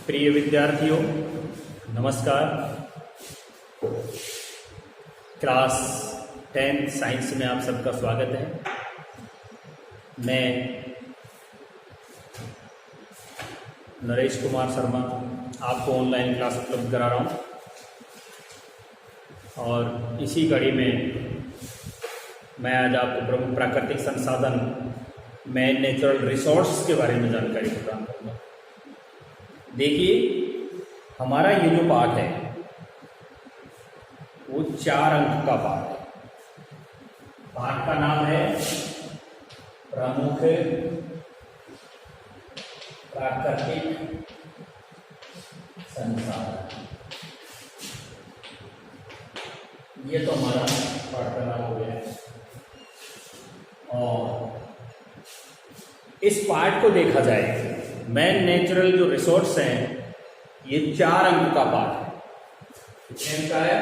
प्रिय विद्यार्थियों, नमस्कार। क्लास 10 साइंस में आप सबका स्वागत है। मैं नरेश कुमार शर्मा आपको ऑनलाइन क्लास उपलब्ध करा रहा हूँ और इसी कड़ी में मैं आज आपको प्रमुख प्राकृतिक संसाधन मैन नेचुरल रिसोर्स के बारे में जानकारी प्रदान करूँगा। देखिए, हमारा ये जो पाठ है वो 4 अंक का पाठ है। पाठ का नाम है प्रमुख प्राकृतिक संसाधन। ये तो हमारा पाठ का नाम हो गया है और इस पाठ को देखा जाए, मैन नेचुरल जो रिसोर्स हैं, ये 4 अंक का पाठ है। कितने अंक का है?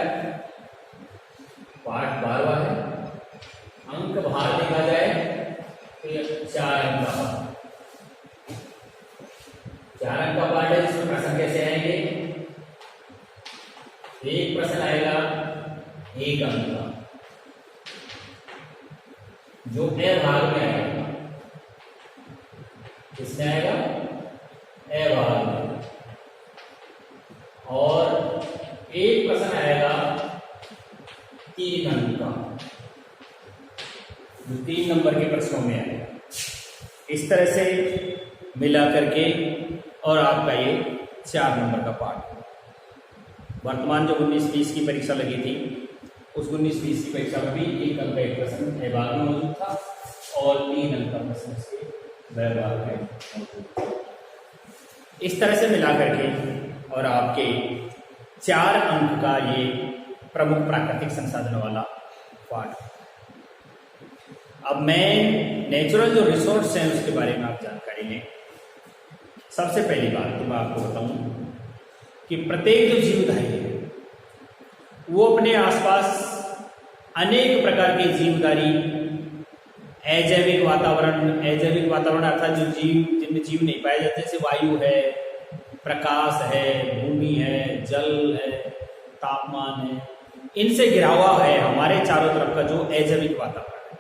पाठ 12वां है। अंक बाहर देखा जाए तो ये 4 अंक का पाठ, 4 अंक का पाठ है। जिसमें प्रश्न कैसे आएंगे? एक प्रश्न आएगा 1 अंक का, जो ए भाग में आएगा। किसमें आएगा? ए भाग में। और एक प्रश्न आएगा 3 अंक का, जो 3 नंबर के प्रश्नों में आएगा। इस तरह से मिला करके और आपका ये 4 नंबर का पाठ। वर्तमान जो 19-20 की परीक्षा लगी थी, उस 19-20 की परीक्षा में भी 1 अंक का एक प्रश्न ए भाग में मौजूद था और 3 अंक का प्रश्न इसके वह भाग में मौजूद था। इस तरह से मिला करके और आपके 4 अंक का ये प्रमुख प्राकृतिक संसाधन वाला पाठ। अब मैं नेचुरल जो रिसोर्स हैं उसके बारे में आप जानकारी लें। सबसे पहली बात तो मैं आपको बताऊं कि प्रत्येक जो जीवधारी है वो अपने आसपास अनेक प्रकार के जीवधारी, अजैविक वातावरण अर्थात जो जीव जिनमें जीव नहीं पाए जाते, जैसे वायु है, प्रकाश है, भूमि है, जल है, तापमान है, इनसे घिरा हुआ है हमारे चारों तरफ का जो अजैविक वातावरण है।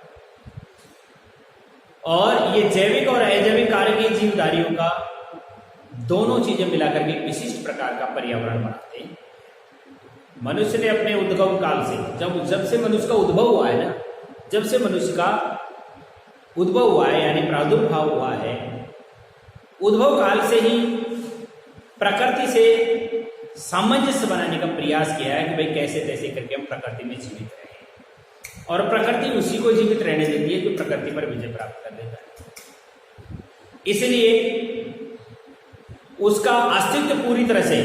और ये जैविक और अजैविक कार्य के जीवधारियों का दोनों चीजें मिलाकर के विशिष्ट प्रकार का पर्यावरण बनाते हैं। मनुष्य ने अपने उद्गम काल से, जब से मनुष्य का उद्भव हुआ है ना, जब से मनुष्य का उद्भव हुआ है यानी प्रादुर्भाव हुआ है, उद्भव काल से ही प्रकृति से सामंजस्य बनाने का प्रयास किया है कि भाई कैसे तैसे करके हम प्रकृति में जीवित रहें। और प्रकृति उसी को जीवित रहने देती है जो प्रकृति पर विजय प्राप्त कर लेता है। इसलिए उसका अस्तित्व पूरी तरह से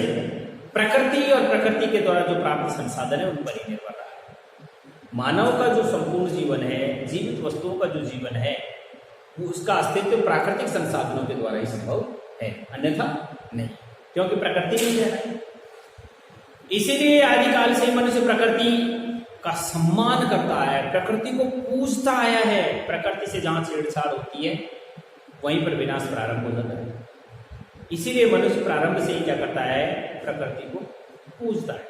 प्रकृति और प्रकृति के द्वारा जो प्राप्त संसाधन है उन पर ही निर्भर रहा है। मानव का जो संपूर्ण जीवन है, जीवित वस्तुओं का जो जीवन है, वो उसका अस्तित्व प्राकृतिक संसाधनों के द्वारा ही संभव है, अन्यथा नहीं, क्योंकि प्रकृति ही है। इसीलिए आदिकाल से मनुष्य प्रकृति का सम्मान करता है, प्रकृति को पूजता आया है। प्रकृति से जहां छेड़छाड़ होती है वहीं पर विनाश प्रारंभ हो जाता है। इसीलिए मनुष्य प्रारंभ से ही क्या करता है? प्रकृति को पूजता है।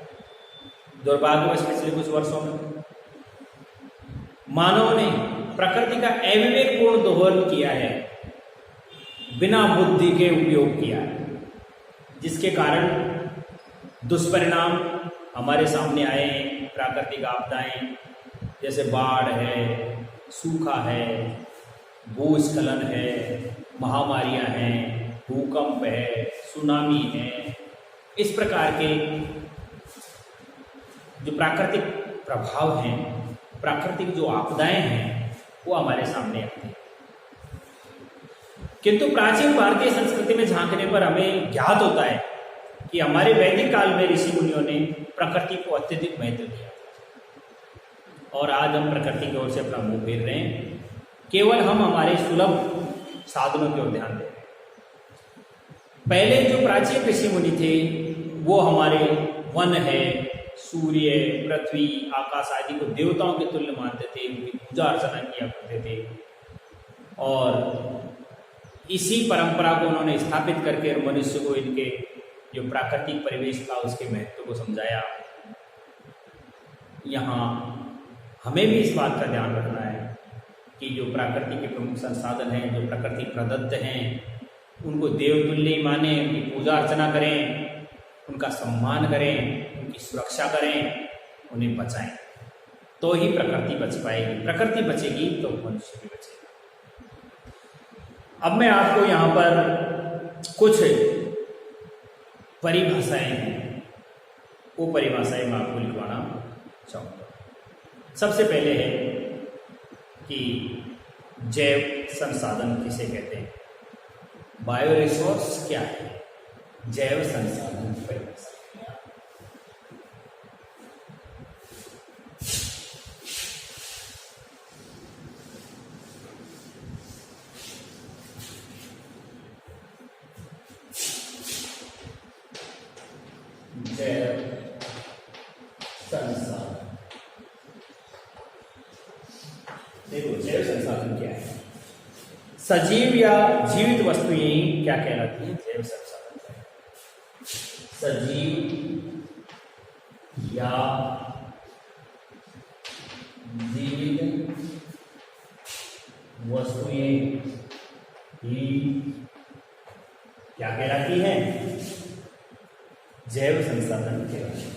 दुर्भाग्यवश पिछले कुछ वर्षों में मानव ने प्रकृति का अविवेकपूर्ण दोहन किया है, बिना बुद्धि के उपयोग किया है, जिसके कारण दुष्परिणाम हमारे सामने आए हैं। प्राकृतिक आपदाएं जैसे बाढ़ है, सूखा है, भूस्खलन है, महामारियां हैं, भूकंप है, सुनामी है। इस प्रकार के जो प्राकृतिक प्रभाव हैं, प्राकृतिक जो आपदाएं हैं, वो हमारे सामने आती हैं। किंतु प्राचीन भारतीय संस्कृति में झांकने पर हमें ज्ञात होता है कि हमारे वैदिक काल में ऋषि मुनियों ने प्रकृति को अत्यधिक महत्व दिया और आज हम प्रकृति की ओर से अपना मुंह फेर रहे हैं। केवल हम हमारे सुलभ साधनों की ओर ध्यान दे रहे हैं। पहले जो प्राचीन ऋषि मुनि थे वो हमारे वन है, सूर्य, पृथ्वी, आकाश आदि को देवताओं के तुल्य मानते थे, उनकी पूजा अर्चना किया करते थे और इसी परंपरा को उन्होंने स्थापित करके मनुष्य को इनके जो प्राकृतिक परिवेश था उसके महत्व को समझाया। यहाँ हमें भी इस बात का ध्यान रखना है कि जो प्रकृति के प्रमुख संसाधन हैं, जो प्रकृति प्रदत्त हैं, उनको देवतुल्य ही माने, उनकी पूजा अर्चना करें, उनका सम्मान करें, उनकी सुरक्षा करें, उन्हें बचाएं, तो ही प्रकृति बच पाएगी। प्रकृति बचेगी तो मनुष्य भी बचेगा। अब मैं आपको यहाँ पर कुछ परिभाषाएं हैं, वो परिभाषाएं मैं आपको लिखवाना चाहूँगा। सबसे पहले है कि जैव संसाधन किसे कहते हैं, बायो रिसोर्स क्या है, जैव संसाधन की परिभाषा। जैव संसाधन, देखो जैव संसाधन क्या है। सजीव या जीवित वस्तुएं क्या कहलाती हैं, जैव संसाधन। सजीव या जीवित वस्तुएं ही क्या कहलाती हैं, जैव संसाधन कहलाती हैं।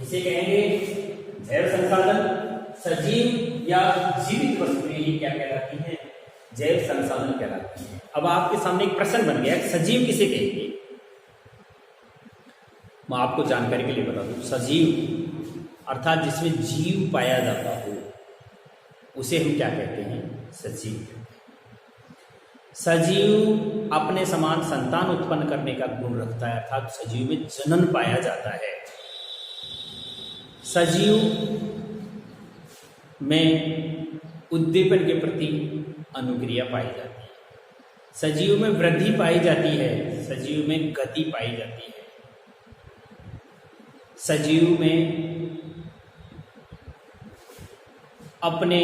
इसे कहेंगे जैव संसाधन। सजीव या जीवित वस्तुएं ही क्या कहलाती हैं, जैव संसाधन कहलाती हैं। अब आपके सामने एक प्रश्न बन गया, सजीव किसे कहेंगे। मैं आपको जानकारी के लिए बता दूं, सजीव अर्थात जिसमें जीव पाया जाता हो उसे हम क्या कहते हैं, सजीव। सजीव अपने समान संतान उत्पन्न करने का गुण रखता है, अर्थात सजीव में जनन पाया जाता है। सजीव में उद्दीपन के प्रति अनुक्रिया पाई जाती है, सजीव में वृद्धि पाई जाती है, सजीव में गति पाई जाती है, सजीव में अपने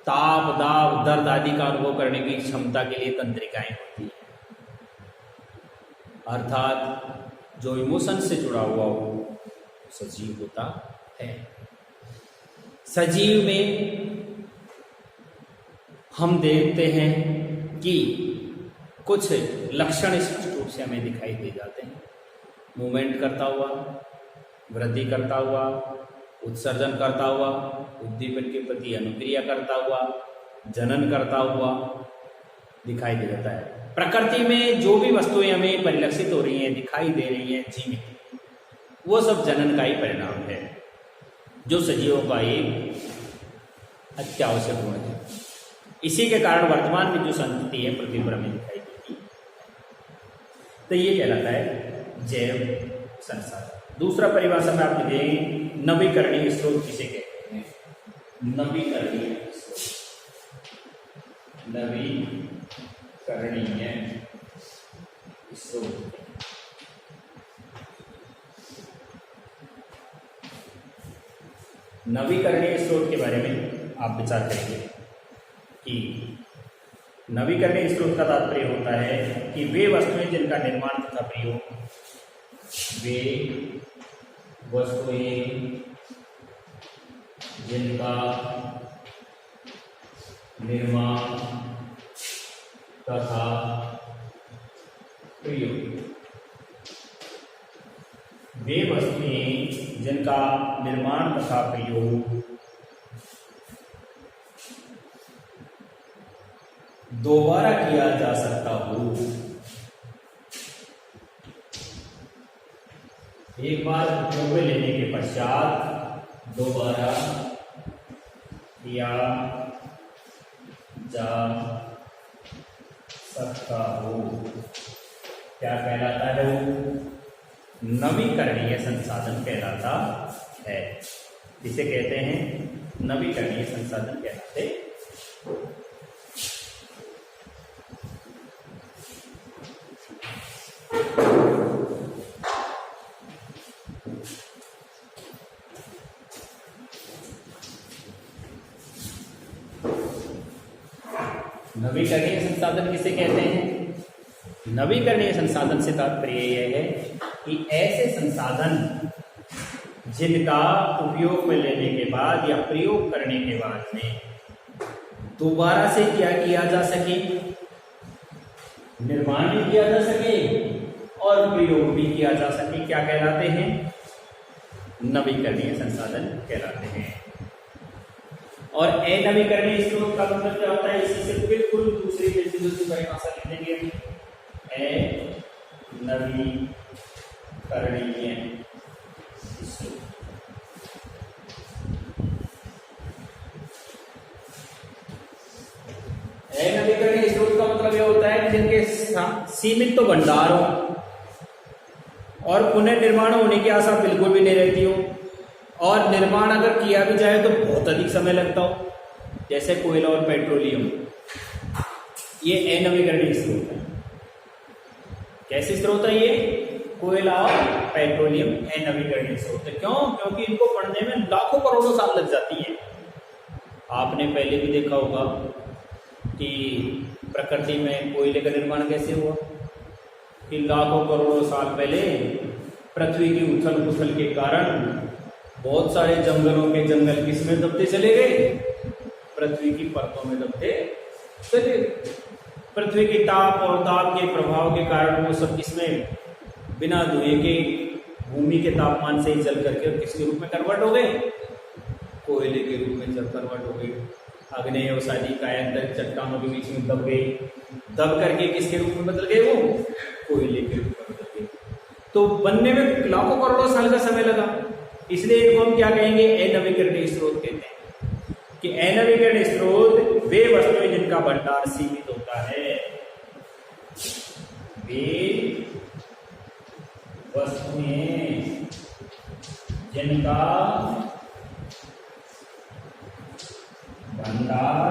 ताप दाब दर्द आदि का अनुभव करने की क्षमता के लिए तंत्रिकाएं होती हैं, अर्थात जो इमोशन से जुड़ा हुआ हो सजीव होता है। सजीव में हम देखते हैं कि कुछ लक्षण स्पष्ट रूप से हमें दिखाई दे जाते हैं। मूवमेंट करता हुआ, वृद्धि करता हुआ, उत्सर्जन करता हुआ, उद्दीपन के प्रति अनुक्रिया करता हुआ, जनन करता हुआ दिखाई दे जाता है। प्रकृति में जो भी वस्तुएं हमें परिलक्षित हो रही हैं, दिखाई दे रही हैं जीवित, वो सब जनन का ही परिणाम है, जो सजीवों का एक अत्यावश्यक गुण है। इसी के कारण वर्तमान में जो संतति है पृथ्वी पर हमें दिखाई देती है, तो ये कहलाता है जैव संसाधन। दूसरा परिभाषा में आप लिखेंगे, नवीकरणीय स्रोत किसे कहते हैं, नवीकरणीय स्रोत। नवीकरणीय स्रोत नवीकरणीय स्रोत के बारे में आप विचार करेंगे कि नवीकरणीय स्रोत का तात्पर्य होता है कि वे वस्तुएं जिनका निर्माण तथा प्रयोग, वे वस्तुएं जिनका निर्माण तथा प्रयोग, वे वस्तुएं जिनका निर्माण तथा प्रयोग दोबारा किया जा सकता हो। एक बार उपयोग में लेने के पश्चात दोबारा किया जा सकता हो, क्या कहलाता है वो, नवीकरणीय संसाधन कहलाता है। इसे कहते हैं नवीकरणीय संसाधन कहलाते हैं। नवीकरणीय संसाधन किसे कहते हैं? नवीकरणीय संसाधन से तात्पर्य यह है कि ऐसे संसाधन जिनका उपयोग में लेने के बाद या प्रयोग करने के बाद में दोबारा से क्या किया जा सके, निर्माण भी किया जा सके और प्रयोग भी किया जा सके, क्या कहलाते हैं? नवीकरणीय संसाधन कहलाते हैं। और अनवीकरणीय स्रोत का मतलब क्या होता है? इसी से बिल्कुल दूसरी दूसरी परिभाषा लिख देंगे हम, अनवीकरणीय स्रोत। अनवीकरणीय स्रोत का मतलब यह होता है कि जिनके सीमित तो भंडार हो और पुनर्निर्माण होने की आशा बिल्कुल भी नहीं रहती हो, और निर्माण अगर किया भी जाए तो बहुत अधिक समय लगता हो, जैसे कोयला और पेट्रोलियम। ये अनवीकरणीय स्रोत है। कैसे स्रोत है ये? कोयला और पेट्रोलियम अनवीकरणीय स्रोत है। क्यों? क्योंकि इनको पढ़ने में लाखों करोड़ों साल लग जाती है। आपने पहले भी देखा होगा कि प्रकृति में कोयले का निर्माण कैसे हुआ, कि लाखों करोड़ों साल पहले पृथ्वी की उथल पुथल के कारण बहुत सारे जंगलों के जंगल किसमें दबते चले गए? पृथ्वी की परतों में दबते चले गए। पृथ्वी की ताप और दाब के प्रभाव के कारण वो सब किसमें, बिना धुएं के भूमि के तापमान से ही जल करके किसके रूप में कन्वर्ट हो गए? कोयले के रूप में जल कन्वर्ट हो गए। अग्नेय और शादी कायांतर चट्टानों के बीच में दब गई, दब करके किसके रूप में बदल गए? वो कोयले के रूप में बदल गए। तो बनने में लाखों करोड़ों साल का समय लगा। इसलिए इनको हम क्या कहेंगे? अनवीकरणीय स्रोत कहते हैं। कि अनवीकरणीय स्रोत वे वस्तुएं जिनका भंडार सीमित होता है, वे वस्तुएं जिनका भंडार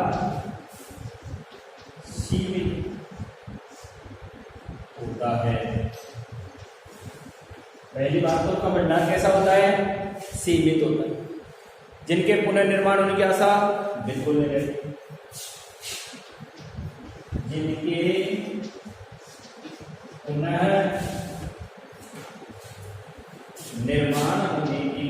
सीमित होता है। पहली बात तो उसका भंडार कैसा होता है? सीमित होता है। जिनके पुनर्निर्माण होने की आशा बिल्कुल नहीं रहती। जिनके पुनर्निर्माण होने की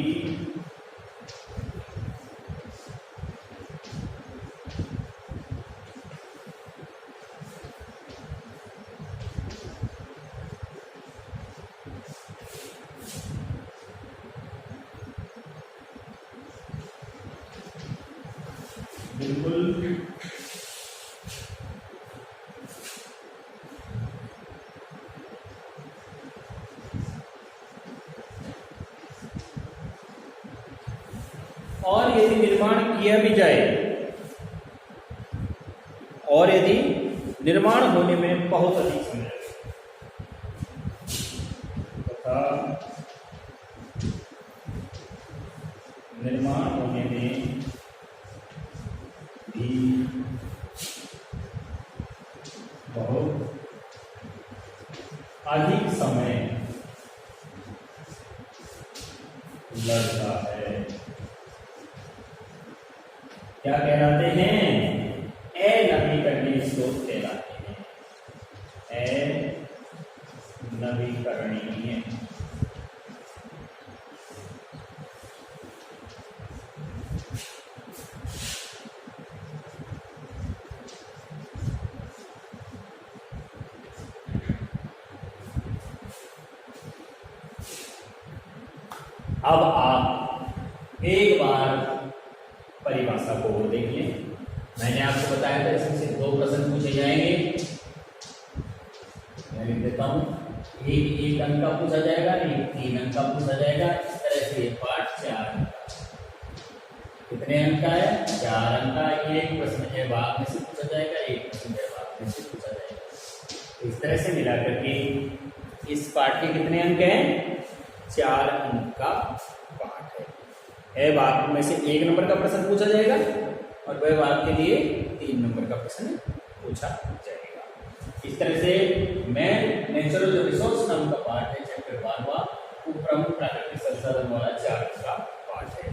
बिल्कुल और यदि निर्माण किया भी जाए, और यदि निर्माण होने में बहुत अधिक समय तथा निर्माण होने में भी बहुत अधिक समय लगता है, क्या कहलाते हैं? अनवीकरणीय स्रोत कहलाते हैं। अनवीकरणीय। अब आप एक बार परिभाषा को और देखिए। मैंने आपको बताया था इसमें से 2 प्रश्न पूछे जाएंगे। मैं लिख देता हूं, एक अंक का पूछा जाएगा, एक 3 अंक का पूछा जाएगा। इस तरह से पाठ 4 अंक का। कितने अंक का है? 4 अंक का। एक प्रश्न जवाब में से पूछा जाएगा, एक प्रश्न जवाब में से पूछा जाएगा। इस तरह से मिलाकर के इस पाठ के कितने अंक हैं? 4 अंक का पाठ है। बात में से 1 नंबर का प्रश्न पूछा जाएगा और वह बात के लिए 3 नंबर का प्रश्न पूछा जाएगा। इस तरह से मैं नेचुरल रिसोर्स नाम का पाठ है, चैप्टर 12वां, प्रमुख प्राकृतिक संसाधन वाला 4 का पाठ है।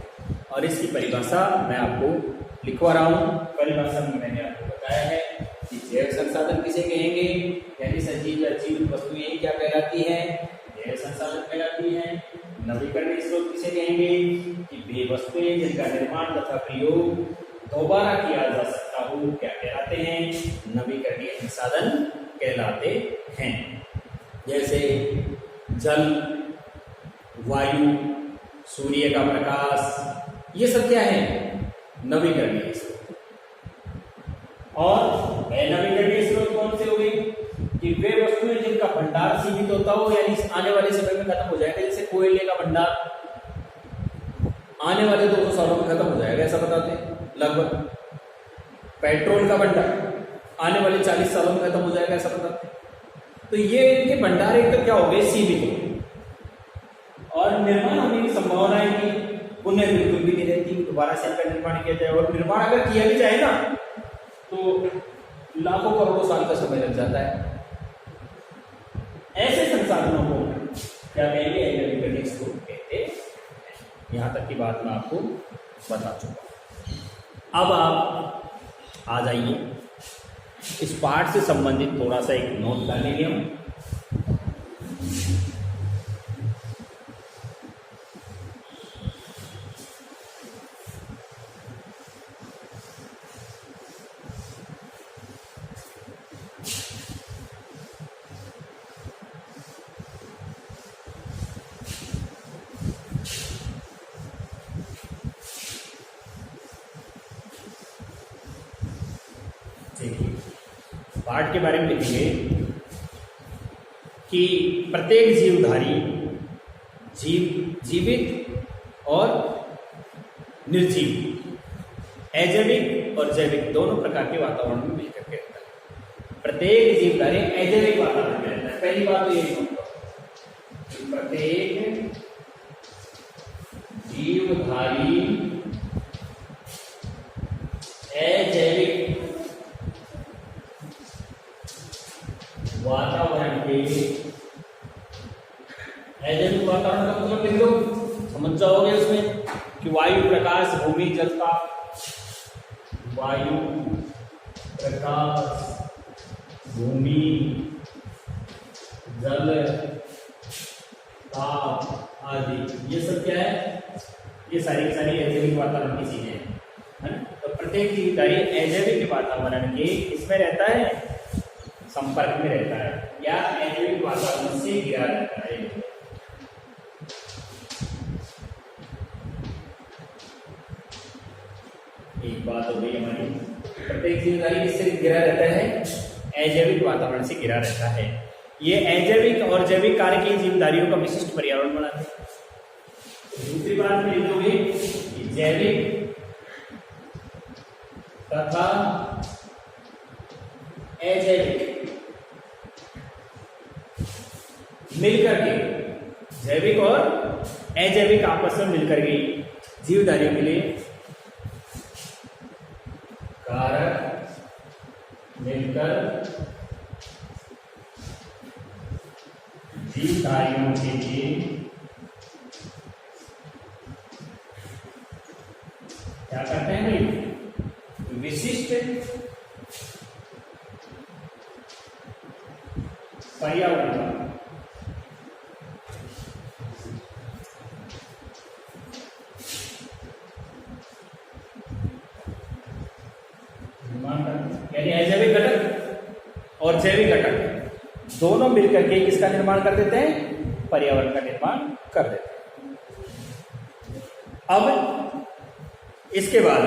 और इसकी परिभाषा मैं आपको लिखवा रहा हूँ। परिभाषा में मैंने आपको बताया है कि जैव संसाधन किसे कहेंगे, यानी सजीव या जीवित वस्तुएं क्या कहलाती है, जैव संसाधन कहलाती है। नवीकरणीय स्रोत किसे कहेंगे, कि वे वस्तुएं जिनका निर्माण तथा प्रयोग दोबारा किया जा सकता हो क्या कहलाते हैं, नवीकरणीय संसाधन कहलाते हैं। जैसे जल, वायु, सूर्य का प्रकाश, ये सब क्या है, नवीकरणीय स्रोत। और अनवीकरणीय स्रोत कौन से हो गए, कि वे वस्तुएं जिनका भंडार सीमित होता हो, यानी आने वाले समय में खत्म हो जाएगा। जैसे कोयले का भंडार आने वाले 200 सालों में खत्म हो जाएगा, ऐसा बताते हैं लगभग। पेट्रोल का भंडार आने वाले 40 सालों में खत्म हो जाएगा, ऐसा बताते हैं। तो ये इनके भंडार एक तो क्या हो गए, सीमित हो गए। और निर्माण होने की संभावना है कि पुनः बिल्कुल भी नहीं रहती, दोबारा से इनका निर्माण किया जाए। और निर्माण अगर किया भी जाए ना, तो लाखों करोड़ों साल का समय लग जाता है। ऐसे संसाधनों को क्या कहेंगे, अनवीकरणीय स्रोत कहते हैं। यहां तक की बात मैं आपको बता चुका। अब आप आ जाइए, इस पाठ से संबंधित थोड़ा सा एक नोट कर लेंगे हम। पाठ के बारे में लिखेंगे कि प्रत्येक जीवधारी जीवित और निर्जीव, अजैविक और जैविक दोनों प्रकार के वातावरण में मिलकर के रहता है। प्रत्येक जीवधारी अजैविक वातावरण में रहता है। पहली बात तो यही होगा, प्रत्येक जीवधारी अजैविक वातावरण के, अजैविक वातावरण का मतलब लिख लो, समझ जाओगे उसमें कि वायु, प्रकाश, भूमि, जल, ताप। वायु, प्रकाश, भूमि, जल, ताप आदि, ये सब क्या है, ये सारी की सारी अजैविक वातावरण की चीजें हैं, है ना। तो प्रत्येक जीवधारी अजैविक वातावरण के इसमें रहता है, संपर्क में रहता है, या अजैविक वातावरण से घिरा रहता है। एक बात हो गई हमारी, प्रत्येक जीवधारी किससे घिरा रहता है, अजैविक वातावरण से घिरा रहता है। ये अजैविक और जैविक कार्य की जीवधारियों का विशिष्ट पर्यावरण बनाते हैं। दूसरी बात में लिखोगे कि जैविक तथा अजैविक मिलकर के, जैविक और अजैविक आपस में मिलकर के जीवधारियों के लिए कारक मिलकर जीवधारियों के लिए क्या करते हैं भाई, विशिष्ट पर्यावरण यानी अजैविक घटक और जैविक घटक दोनों मिलकर के किसका निर्माण कर देते हैं, पर्यावरण का निर्माण कर देते हैं। अब इसके बाद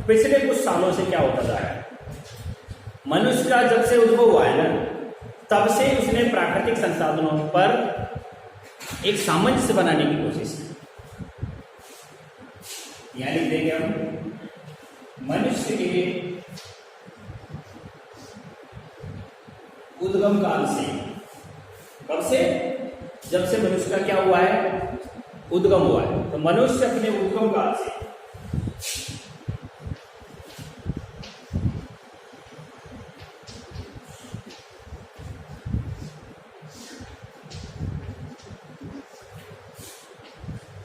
पिछले कुछ सालों से क्या होता जा रहा है, मनुष्य का जब से उद्भव हुआ है ना, तब से उसने प्राकृतिक संसाधनों पर एक सामंजस्य बनाने की कोशिश की। यानी देखें हम, मनुष्य के उद्गम काल से, कब से, जब से मनुष्य का क्या हुआ है, उद्गम हुआ है। तो मनुष्य अपने उद्गम काल से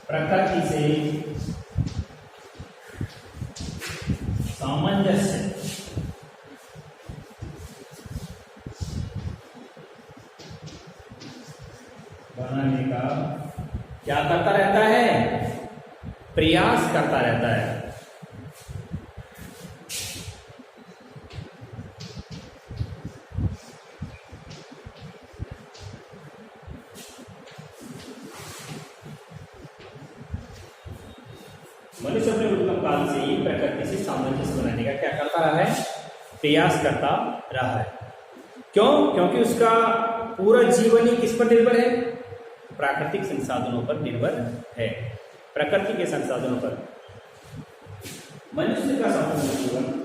प्रकृति से सामंजस्य बनाने का क्या करता रहता है? प्रयास करता रहता है। मनुष्य अपने उत्तम काल से ही प्रकृति से सामंजस्य बनाने का क्या करता रहा है? प्रयास करता रहा है। क्यों? क्योंकि उसका पूरा जीवन ही किस पर निर्भर है? प्राकृतिक संसाधनों पर निर्भर है। प्रकृति के संसाधनों पर मनुष्य का संपूर्ण जीवन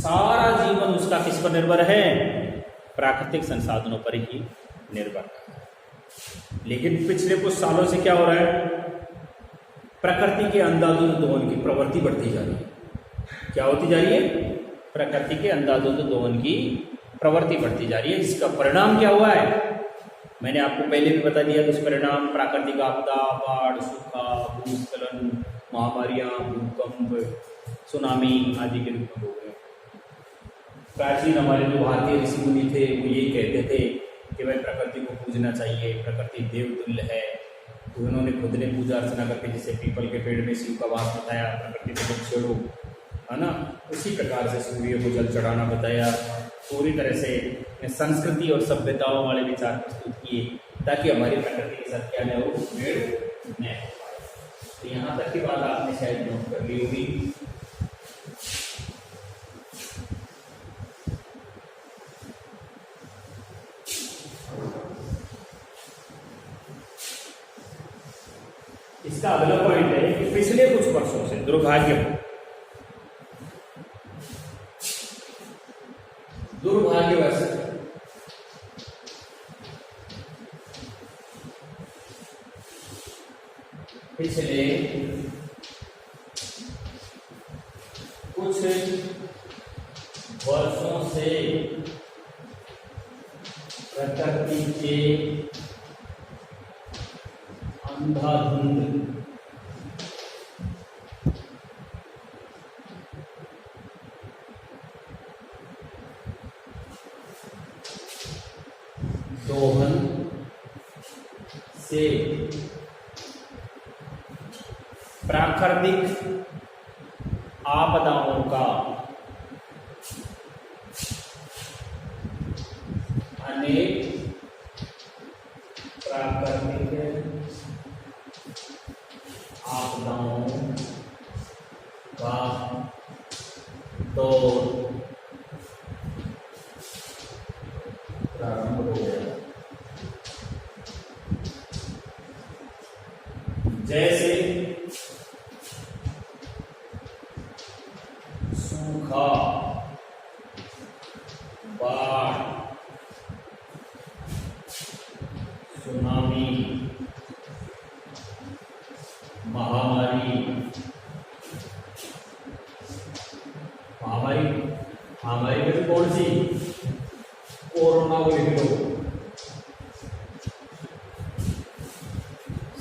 सारा जीवन उसका किस पर निर्भर है? प्राकृतिक संसाधनों पर ही निर्भर है। लेकिन पिछले कुछ सालों से क्या हो रहा है? प्रकृति के अंधाधुंध दोहन की प्रवृत्ति बढ़ती जा रही है। क्या होती जा रही है? प्रकृति के अंधाधुंध दोहन की प्रवृत्ति बढ़ती जा रही है। जिसका परिणाम क्या हुआ है? मैंने आपको पहले भी बता दिया। दुष्परिणाम प्राकृतिक आपदा, बाढ़, सूखा, भूस्खलन, महामारियां, भूकंप, सुनामी आदि के रूप में हो गए। प्राचीन हमारे जो भारतीय ऋषि मुनि थे वो यही कहते थे कि भाई प्रकृति को पूजना चाहिए, प्रकृति देवतुल्य है। तो उन्होंने खुद ने पूजा अर्चना करके, जैसे पीपल के पेड़ में शिव का वास बताया, प्रकृति को मत छेड़ो, है ना। उसी प्रकार से सूर्य को जल चढ़ाना बताया। पूरी तरह से संस्कृति और सभ्यताओं वाले विचार प्रस्तुत किए ताकि हमारी प्रकृति के साथ क्या न हो, मेल न हो। तो यहाँ तक की बात आपने शायद नोट कर ली होगी। इसका अगला पॉइंट है कि पिछले कुछ वर्षों से दुर्भाग्यवश पिछले कुछ वर्षों से प्रकृति के अंधाधुंध दोहन से प्राकृतिक आपदाओं का अनेक प्राकृतिक आपदाओं का दौर प्रारंभ हो गया। जैसे सूखा, बाढ़, सुनामी, महामारी में तो कौन सी? कोरोना को लिख लो।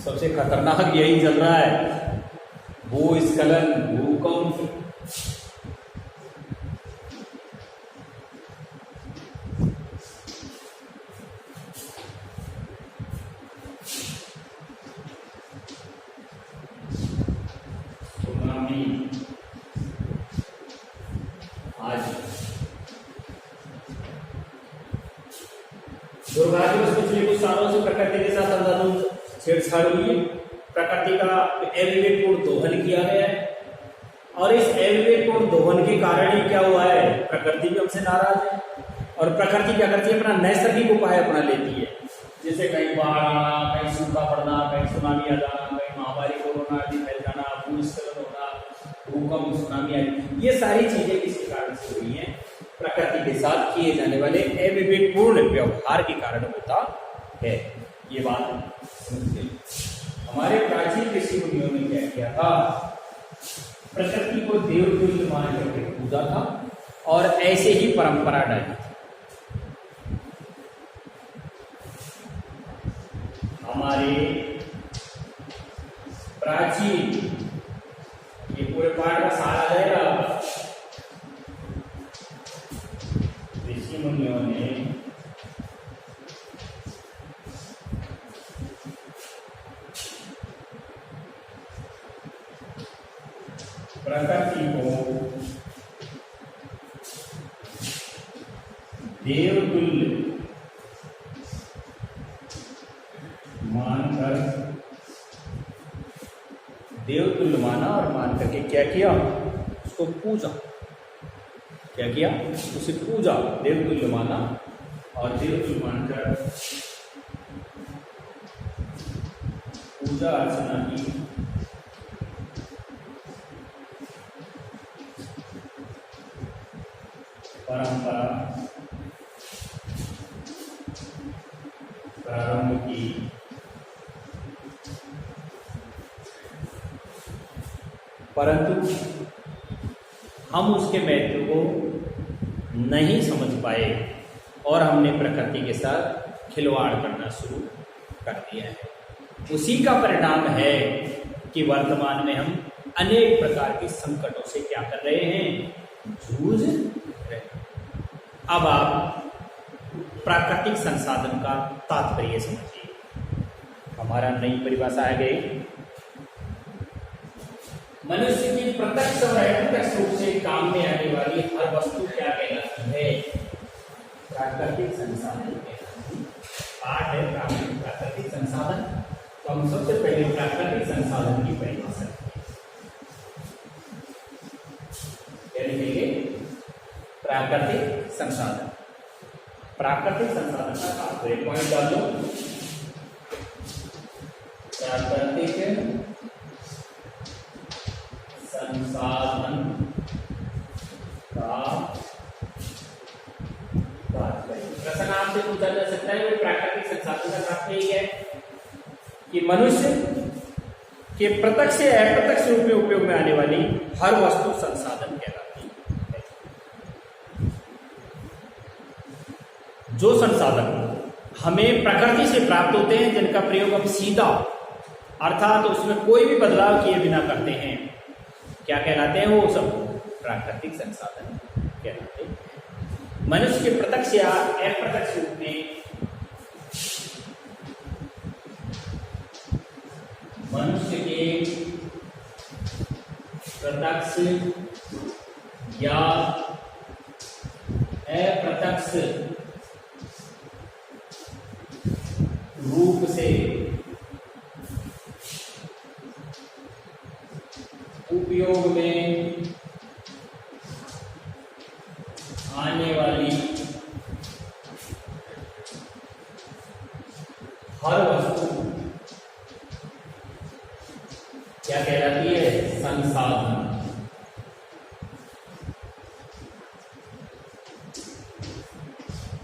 सबसे खतरनाक यही चल रहा है, भूस्खलन, भूकंप। सुनामी आज दुर्भाग्यवश पिछले कुछ सालों से प्रकृति के साथ अंधाधुंध छेड़छाड़ हुई है। प्रकृति का अविवेकपूर्ण दोहन किया गया है और इस अविवेकपूर्ण दोहन के कारण ही क्या हुआ है? प्रकृति भी हमसे नाराज है और प्रकृति क्या करती है? अपना नैसर्गिक उपाय अपना लेती है। जैसे कहीं बाढ़ आना, कहीं सूखा पड़ना, कहीं सुनामी आ जाना, कहीं महामारी कोरोना आदि फैल जाना, भूस्खलन होना, भूकंप, सुनामी आदि, ये सारी चीजें किसके कारण से हुई हैं? प्रकृति के साथ किए जाने वाले अविवेकपूर्ण व्यवहार के कारण होता है। ये बात समझ गई। हमारे प्राचीन ऋषि मुनियों ने क्या किया था, प्रकृति को देवतुल्य मान करके पूजा था और ऐसे ही परंपरा डाली थी। हमारे प्राचीन, ये पूरे पाठ का सार आ जाएगा, ऋषि मुनियों ने प्रकृति को देवतुल्य मानकर, देवतुल्य माना और मान करके क्या किया, उसको पूजा। क्या किया, उसे पूजा, देवतुल्य माना और देवतुल्य मानकर पूजा अर्चना की। परंपरा प्रारंभ की। परंतु हम उसके महत्व को नहीं समझ पाए और हमने प्रकृति के साथ खिलवाड़ करना शुरू कर दिया है। उसी का परिणाम है कि वर्तमान में हम अनेक प्रकार के संकटों से क्या कर रहे हैं, जूझ रहे हैं। अब आप प्राकृतिक संसाधन का तात्पर्य समझिए। हमारा नई परिभाषा आ गई, मनुष्य की प्रत्यक्ष और अप्रत्यक्ष रूप से काम में आने वाली हर वस्तु क्या कहलाती है, प्राकृतिक संसाधन कहलाती है। पाठ है प्राकृतिक संसाधन, तो हम सबसे पहले प्राकृतिक संसाधन की परिभाषा क्या लिखेंगे, प्राकृतिक संसाधन। प्राकृतिक संसाधन का तात्पर्य पॉइंट डाल दो, प्राकृतिक संसाधन का तात्पर्य। प्रश्न आपसे पूछा जा सकता है, प्राकृतिक संसाधन का तात्पर्य है कि मनुष्य के प्रत्यक्ष या अप्रत्यक्ष रूप में उपयोग में आने वाली हर वस्तु संसाधन कहलाती है। जो संसाधन हमें प्रकृति से प्राप्त होते हैं, जिनका प्रयोग हम सीधा अर्थात उसमें कोई भी बदलाव किए बिना करते हैं, क्या कहलाते हैं, वो सब प्राकृतिक संसाधन कहलाते हैं। मनुष्य के प्रत्यक्ष या अप्रत्यक्ष रूप में, मनुष्य के प्रत्यक्ष या अप्रत्यक्ष रूप से उपयोग में आने वाली हर वस्तु क्या कहलाती है, संसाधन।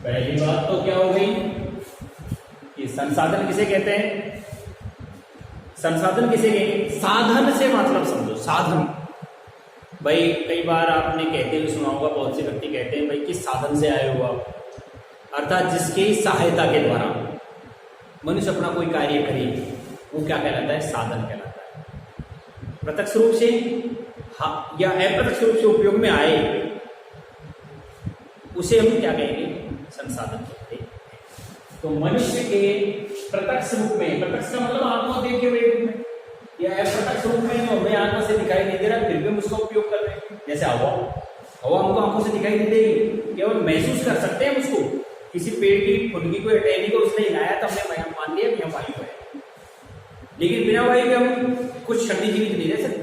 पहली बात तो क्या हो गई कि संसाधन किसे कहते हैं, संसाधन किसे कहेंगे, साधन से मतलब समझो, साधन। भाई कई बार आपने कहते हुए सुना होगा, बहुत से व्यक्ति कहते हैं भाई किस साधन से आए हुआ, अर्थात जिसकी सहायता के द्वारा मनुष्य अपना कोई कार्य करे, वो क्या कहलाता है, साधन कहलाता है। प्रत्यक्ष रूप से या अप्रत्यक्ष रूप से उपयोग में आए, उसे हम क्या कहेंगे, संसाधन कहते हैं। तो मनुष्य के प्रत्यक्ष रूप में, प्रत्यक्ष का मतलब आत्मा देखे हुए रूप में, या अप्रत्यक्ष रूप में जो हमें आत्मा से दिखाई नहीं दे रहा, फिर भी हम उसका उपयोग कर रहे हैं। जैसे हवा, हवा हमको आंखों से दिखाई नहीं देगी, केवल महसूस कर सकते हैं उसको। किसी पेड़ की फुटकी को या टहनी को उसने हिलाया तो हमने मान लिया कि यह वायु है, लेकिन बिना वायु के हम कुछ शक्ति जीवित नहीं रह सकते।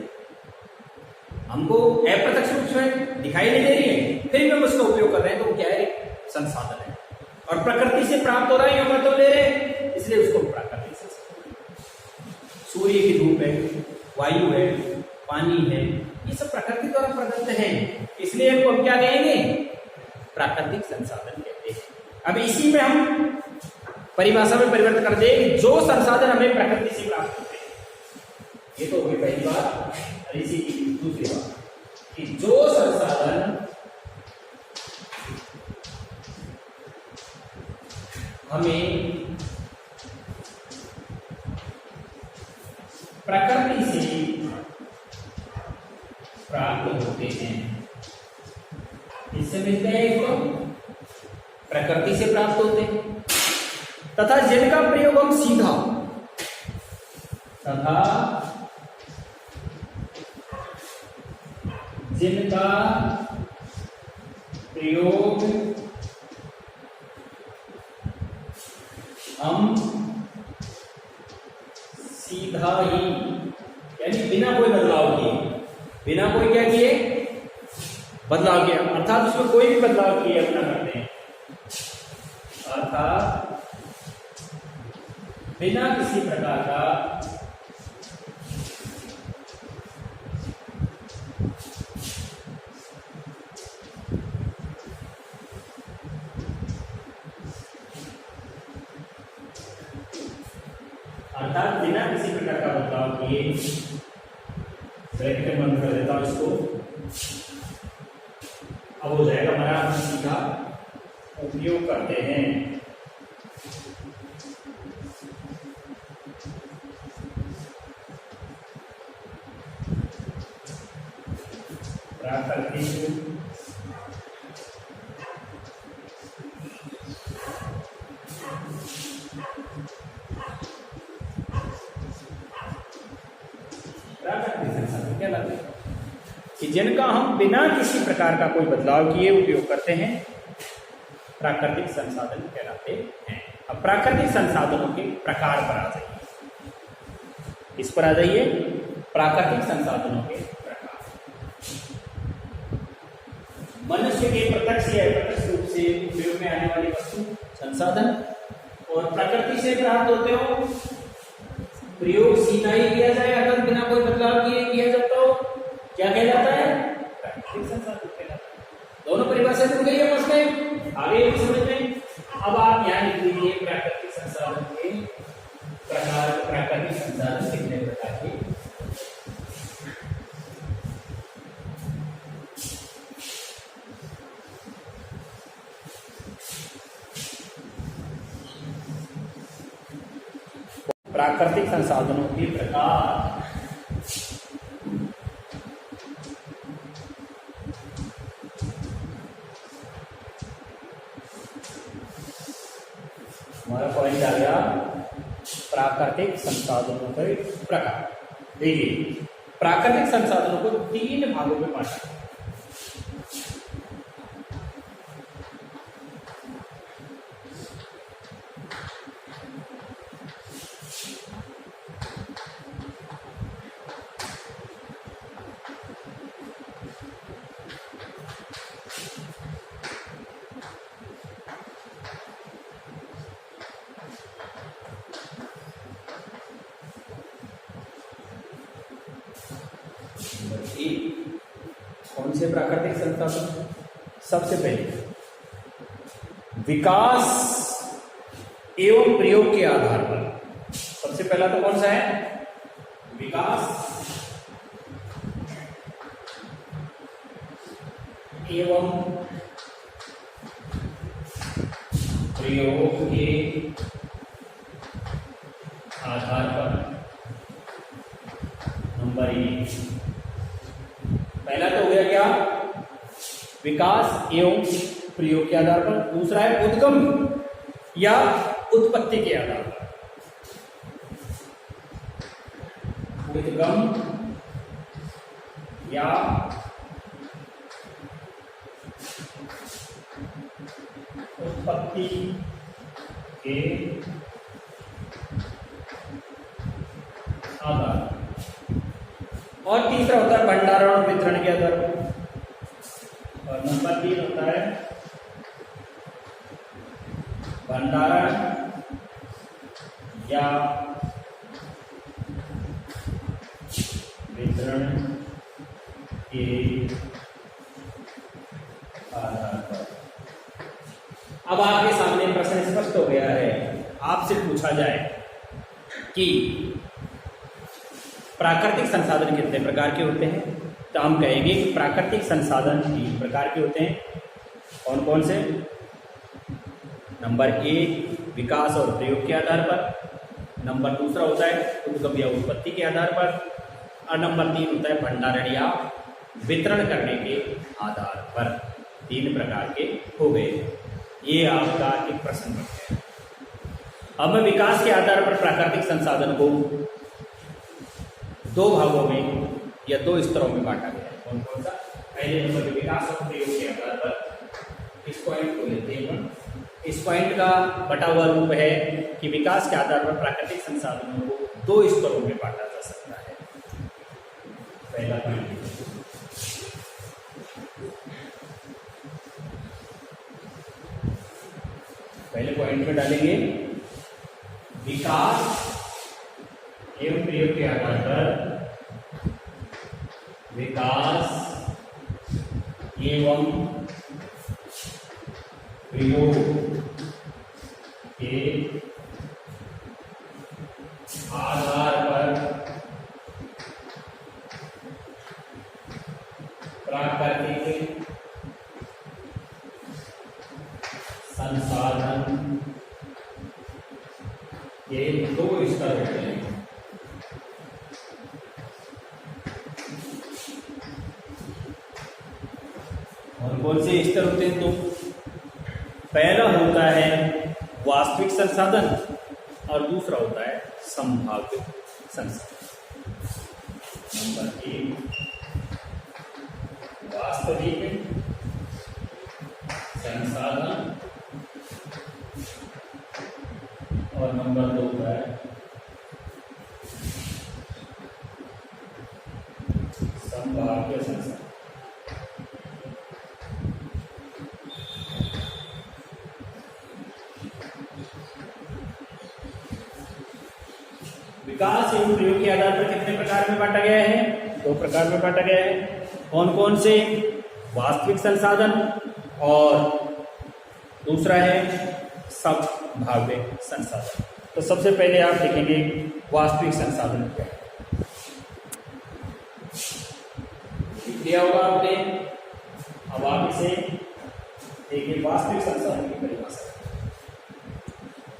हमको अप्रत्यक्ष रूप से दिखाई नहीं दे रही है, फिर भी हम उसका उपयोग कर रहे हैं, तो वो क्या है, संसाधन है। और प्रकृति से प्राप्त हो रहा है, हम तो ले रहे हैं, इसलिए उसको प्राकृतिक संसाधन। सूर्य की धूप है, वायु है, पानी है, ये सब प्रकृति द्वारा प्रदत्त है, इसलिए इनको हम क्या कहेंगे, प्राकृतिक संसाधन कहते हैं। अब इसी में हम परिभाषा में परिवर्तन कर दें, जो संसाधन हमें प्रकृति से प्राप्त होते हैं, ये तो होगी पहली बात। और इसी की दूसरी बात कि जो संसाधन हमें प्रकृति से प्राप्त होते हैं, इससे मिलते हैं, एक तो प्रकृति से प्राप्त होते हैं, तथा जिनका प्रयोग हम सीधा तथा जिनका प्रयोग हम सीधा ही यानी बिना कोई बदलाव किए, बिना कोई क्या किए बदलाव किया, अर्थात उसमें कोई भी बदलाव किए अपना करते हैं, अर्थात बिना किसी प्रकार का बिना किसी प्रकार का बदलाव किए, ब्रैकेट बंद कर देता हूं इसको, अब हो जाएगा हमारा सीधा उपयोग करते हैं। प्राकृतिक संसाधन कहलाते हैं कि जिनका हम बिना किसी प्रकार का कोई बदलाव किए उपयोग करते हैं, प्राकृतिक संसाधन कहलाते हैं। अब प्राकृतिक संसाधनों के प्रकार पर आ जाइए, इस पर आ जाइए, प्राकृतिक संसाधनों के प्रकार। मनुष्य के प्रत्यक्ष या अप्रत्यक्ष रूप से उपयोग में आने वाली वस्तु संसाधन, और प्रकृति से प्राप्त होते हो, प्रयोग सीधा ही किया जाए, अगर बिना कोई बदलाव किए किया जाता हो, क्या कहलाता है? प्राकृतिक संसाधन कहलाता है। दोनों परिभाषा मिल गई है उसमें, आगे समझ में। अब आप यहाँ लिख लीजिए प्राकृतिक संसाधन के प्रकार। प्राकृतिक संसाधन कितने प्रकार के? प्राकृतिक संसाधनों के प्रकार। हमारा पॉइंट आ गया प्राकृतिक संसाधनों के प्रकार। देखिए, प्राकृतिक संसाधनों को 3 भागों में बांटा है। कौन से प्राकृतिक संसाधन? सबसे पहले विकास एवं प्रयोग के आधार पर, सबसे पहला तो कौन सा है? विकास एवं प्रयोग के आधार पर। नंबर 1 पहला तो हो गया क्या? विकास एवं प्रयोग के आधार पर। दूसरा है उद्गम या उत्पत्ति के आधार पर। उद्गम या उत्पत्ति के आधार पर। और तीसरा होता है भंडारण और वितरण के आधार पर। और नंबर 3 होता है भंडारण या वितरण के आधार पर। अब आपके सामने प्रश्न स्पष्ट हो गया है। आपसे पूछा जाए कि प्राकृतिक संसाधन कितने प्रकार के होते हैं? तो हम कहेंगे कि प्राकृतिक संसाधन 3 प्रकार के होते हैं। कौन कौन से? नंबर 1 विकास और प्रयोग के आधार पर, नंबर दूसरा होता है उद्गम या उत्पत्ति के आधार पर, और नंबर 3 होता है भंडारण या वितरण करने के आधार पर। 3 प्रकार के हो गए। ये आपका एक प्रश्न बनता है। अब मैं विकास के आधार पर प्राकृतिक संसाधन को 2 भागों में या 2 स्तरों में बांटा गया है। कौन कौन सा? पहले नंबर विकास और प्रयोग के आधार पर इस पॉइंट को लेते हैं। इस पॉइंट का बटा हुआ रूप है कि विकास के आधार पर प्राकृतिक संसाधनों को 2 स्तरों में बांटा जा सकता है। पहला पॉइंट, पहले पॉइंट में डालेंगे विकास एवं प्रयोग के आधार पर, विकास एवं प्रयोग के आधार पर प्राकृतिक संसाधन के 2 स्तर होते हैं। और कौन से स्तर होते हैं? तो पहला होता है वास्तविक संसाधन और दूसरा होता है संभाव्य संसाधन। नंबर 1 वास्तविक संसाधन और नंबर 2 होता है संभाव्य संसाधन। विकास एवं प्रयोग के आधार पर कितने प्रकार में बांटा गया है? 2 प्रकार में बांटा गया है। कौन कौन से? वास्तविक संसाधन और दूसरा है संभाव्य संसाधन। तो सबसे पहले आप देखेंगे वास्तविक संसाधन क्या है। दिया होगा आपने, अब आप इसे देखिए। वास्तविक संसाधन की परिभाषा,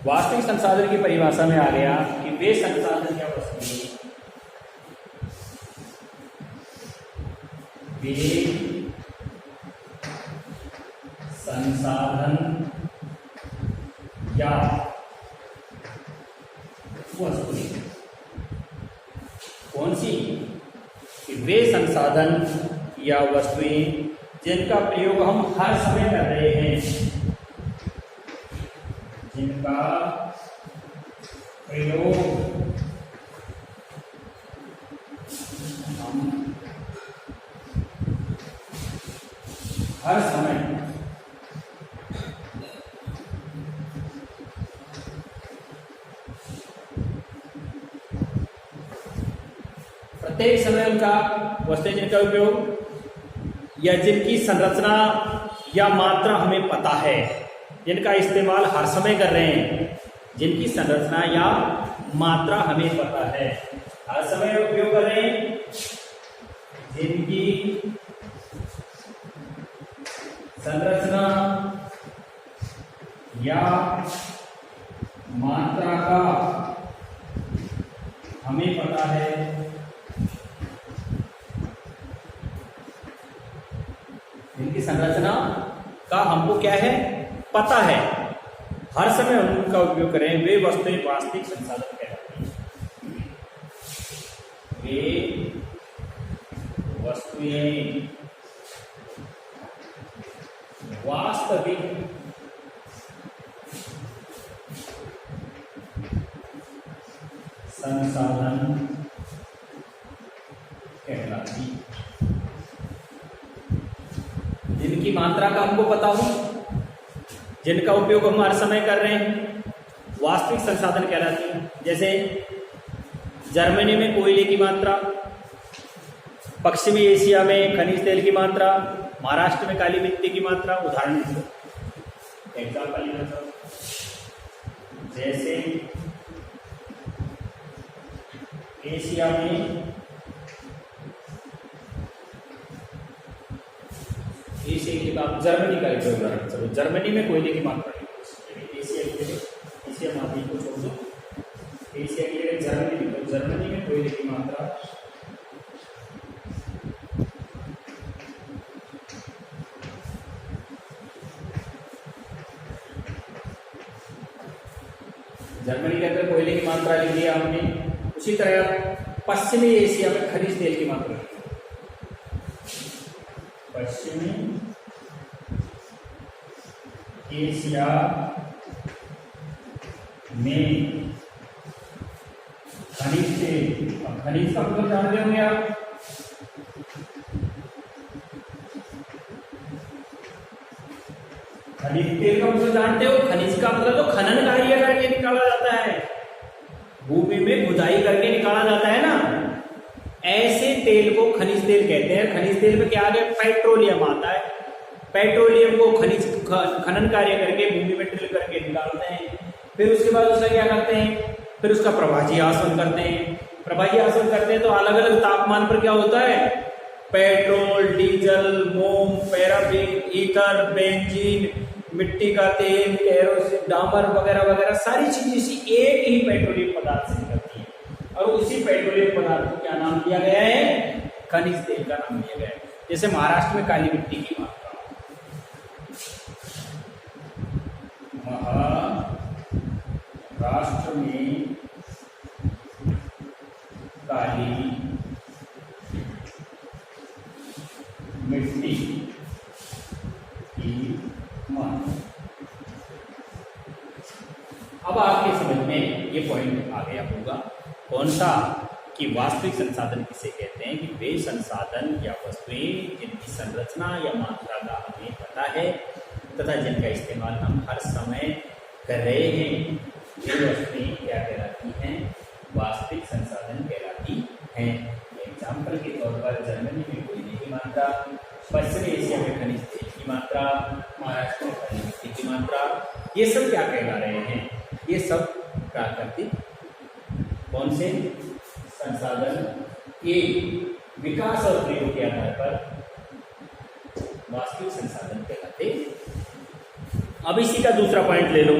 वास्तविक संसाधन की परिभाषा में आ गया कि वे संसाधन क्या वस्तुएं, वे संसाधन या वस्तुएं, कौन सी? कि वे संसाधन या वस्तुएं जिनका प्रयोग हम हर समय कर रहे हैं, जिनका प्रयोग हम हर समय प्रत्येक समय उनका वस्तुएं जिनका उपयोग या जिनकी संरचना या मात्रा हमें पता है, जिनका इस्तेमाल हर समय कर रहे हैं, जिनकी संरचना या मात्रा हमें पता है, हर समय उपयोग कर रहे हैं, जिनकी संरचना या मात्रा का हमें पता है, जिनकी संरचना का हमको क्या है? पता है, हर समय उनका उपयोग करें, वे वस्तुएं वास्तविक संसाधन कहलाती हैं। वे वस्तुएं वास्तविक संसाधन कहलाती, जिनकी मात्रा का हमको पता हो, जिनका उपयोग हम हर समय कर रहे हैं, वास्तविक संसाधन कहलाती है। जैसे जर्मनी में कोयले की मात्रा, पश्चिमी एशिया में खनिज तेल की मात्रा, महाराष्ट्र में काली मिट्टी की मात्रा, उदाहरण एग्जाम्पल। जैसे एशिया में एशिया के बाद जर्मनी का एक उदाहरण, चलो जर्मनी में कोयले की मात्रा नहीं, एशिया की जगह एशिया महाद्वीप को छोड़ दो, एशिया की जगह जर्मनी, तो जर्मनी में कोयले की मात्रा जर्मनी के अंदर कोयले की मात्रा लिख दिया हमने। उसी तरह पश्चिमी एशिया में खनिज तेल की मात्रा, पश्चिमी एशिया में खनिज तेल, खनिज का मतलब जानते होंगे आप, खनिज तेल का मतलब जानते हो, खनिज का मतलब तो खनन कार्य करके निकाला जाता है, भूमि में खुदाई करके निकाला जाता है ना, ऐसे तेल को खनिज तेल कहते हैं। खनिज तेल में क्या आ गया, पेट्रोलियम आता है, पेट्रोलियम को खनिज खनन कार्य करके भूमि में ड्रिल करके निकालते हैं, फिर उसके बाद उसका क्या करते हैं, फिर उसका प्रभाजी आसवन करते हैं। प्रभाजी आसवन करते हैं तो अलग अलग तापमान पर क्या होता है, पेट्रोल, डीजल, मोम, पैराफिन, ईथर, बेंजीन, मिट्टी का तेल, केरोसिन, डामर वगैरह वगैरह सारी चीजें इसी एक ही पेट्रोलियम पदार्थ से निकलती है, और उसी पेट्रोलियम पदार्थ को क्या नाम दिया गया है, खनिज तेल का नाम दिया गया है। जैसे महाराष्ट्र में काली मिट्टी की मात्रा, महाराष्ट्र में काली मिट्टी की मात्रा। अब आपके समझ में ये पॉइंट आ गया होगा, कौन सा, कि वास्तविक संसाधन किसे कहते हैं, कि वे संसाधन या वस्तुएं जिनकी संरचना या मात्रा का हमें पता है तथा जिनका इस्तेमाल हम हर समय कर रहे हैं, ये वस्तुएं क्या कहलाती हैं, वास्तविक संसाधन कहलाती हैं। एग्जाम्पल के तौर पर जर्मनी में कोयले की मात्रा, पश्चिमी एशिया में खनिज तेल की मात्रा, महाराष्ट्र में काली मिट्टी की मात्रा, ये सब क्या कहला रहे हैं, ये सब प्राकृतिक कौन से संसाधन के विकास और प्रयोग के आधार पर वास्तविक संसाधन कहलाते। अब इसी का दूसरा पॉइंट ले लो,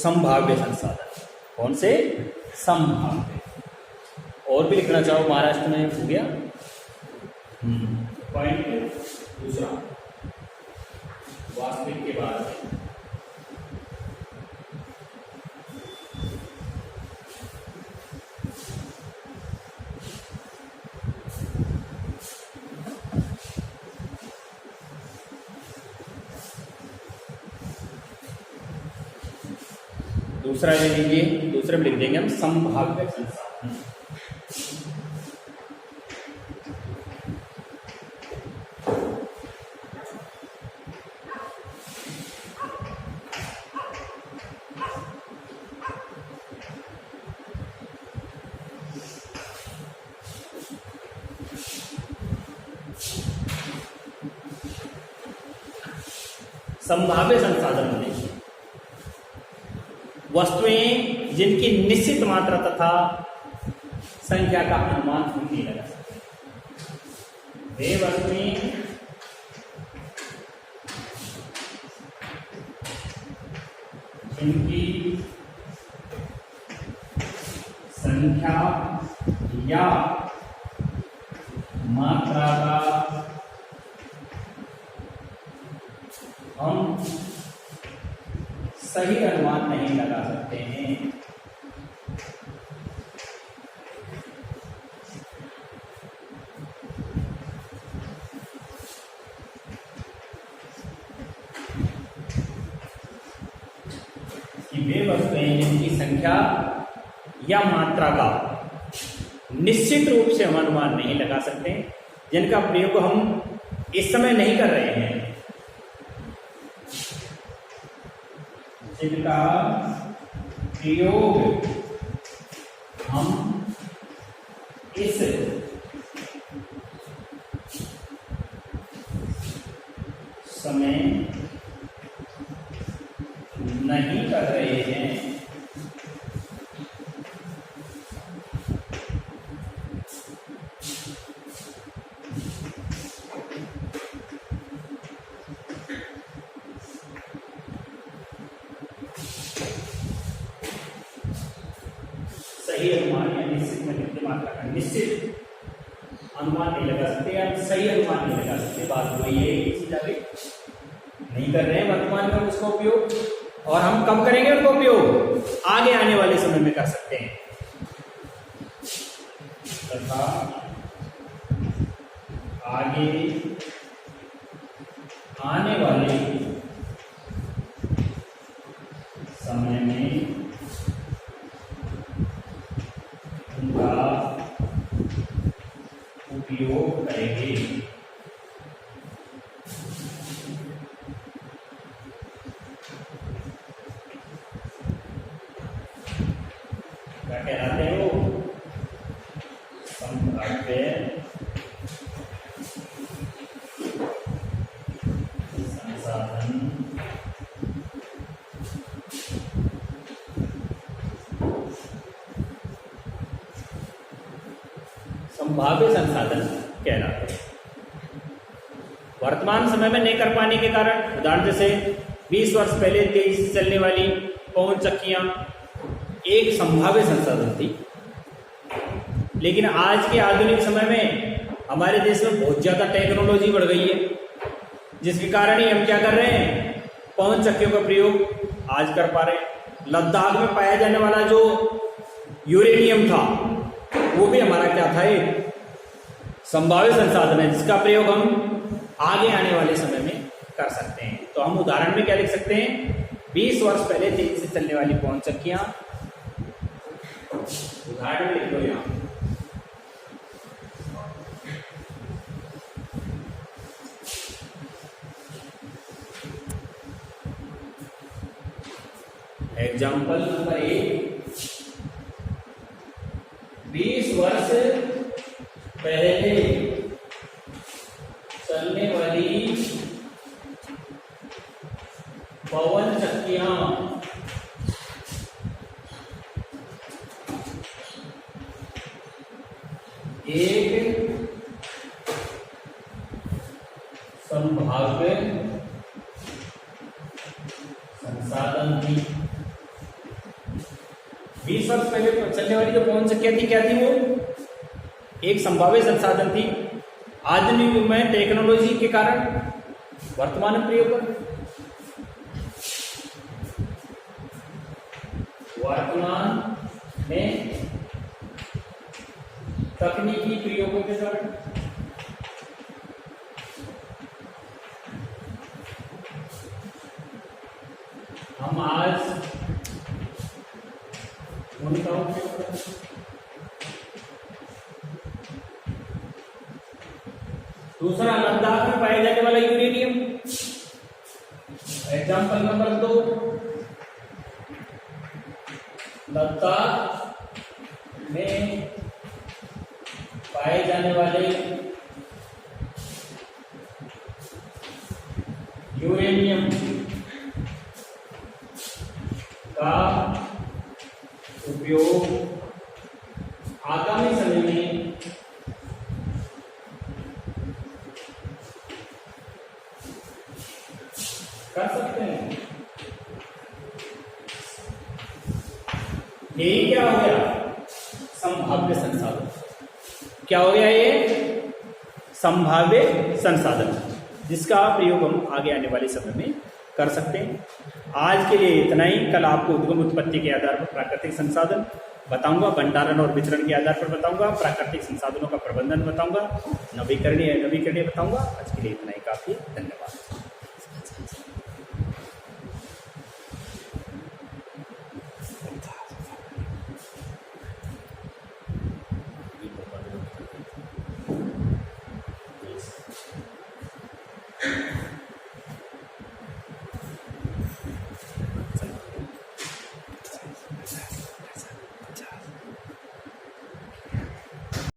संभाव्य संसाधन। कौन से, संभाव्य। और भी लिखना चाहो, महाराष्ट्र में हो गया पॉइंट दूसरा, वास्तविक के बाद दूसरा ले लीजिए, दूसरे में लिख देंगे हम संभाव्य संसाधन। संभाव्य संसाधन में वस्तुएं जिनकी निश्चित मात्रा तथा संख्या का अनुमान हम नहीं लगा सकते, वे वस्तुएं जिनकी संख्या या मात्रा का हम सही अनुमान नहीं लगा सकते हैं, कि वे वस्तुएं जिनकी संख्या या मात्रा का निश्चित रूप से हम अनुमान नहीं लगा सकते, जिनका प्रयोग हम इस समय नहीं कर रहे हैं, जिनका प्रयोग हम इस समय नहीं कर रहे हैं, मात्रा का निश्चित अनुमान नहीं लगा सकते या सही अनुमान नहीं लगा सकते। बात वही है, ये चीज अभी नहीं कर रहे हैं वर्तमान में उसका उपयोग, और हम कब करेंगे उनका उपयोग, आगे आने वाले समय में कर सकते हैं। तथा आगे आने वाले समय में उनका उपयोग करेंगे। क्या कहलाते हैं वो, संभाव्य संसाधन संभाव्य संसाधन कहलाते हैं। वर्तमान समय में नहीं कर पाने के कारण, उदाहरण जैसे 20 वर्ष पहले तेजी से चलने वाली पवन चक्कियां एक संभाव्य संसाधन थी, लेकिन आज के आधुनिक समय में हमारे देश में बहुत ज्यादा टेक्नोलॉजी बढ़ गई है, जिसके कारण ही हम क्या कर रहे हैं, पवन चक्कियों का प्रयोग आज कर पा रहे हैं। लद्दाख में पाया जाने वाला जो यूरेनियम था वो भी हमारा क्या था, एक संभाव्य संसाधन है, जिसका प्रयोग हम आगे आने वाले समय में कर सकते हैं। तो हम उदाहरण में क्या लिख सकते हैं, 20 वर्ष पहले तेजी से चलने वाली पवन चक्कियां, उदाहरण लिख लो यहां, एग्जाम्पल नंबर 1, 20 वर्ष पहले चलने वाली पवन चक्कियां एक संभाव्य संसाधन थी। 20 वर्ष पहले चलने वाली जो पवन चक्कियां थी, क्या थी वो, एक संभाव्य संसाधन थी। आधुनिक युग में टेक्नोलॉजी के कारण वर्तमान प्रयोग पर, वर्तमान में तकनीकी प्रयोगों के कारण हम आज उनका उपयोग करते हैं। दूसरा, लद्दाख में पाए जाने वाला यूरेनियम, एग्जाम्पल नंबर 2, लद्दाख में पाए जाने वाले यूरेनियम का उपयोग आगामी समय में कर सकते हैं। यही क्या हो गया, संभाव्य संसाधन। क्या हो गया ये, संभाव्य संसाधन, जिसका प्रयोग हम आगे आने वाले समय में कर सकते हैं। आज के लिए इतना ही। कल आपको उद्गम उत्पत्ति के आधार पर प्राकृतिक संसाधन बताऊंगा, भंडारण और वितरण के आधार पर बताऊंगा, प्राकृतिक संसाधनों का प्रबंधन बताऊंगा, नवीकरणीय बताऊंगा। आज के लिए इतना ही काफी है। धन्यवाद।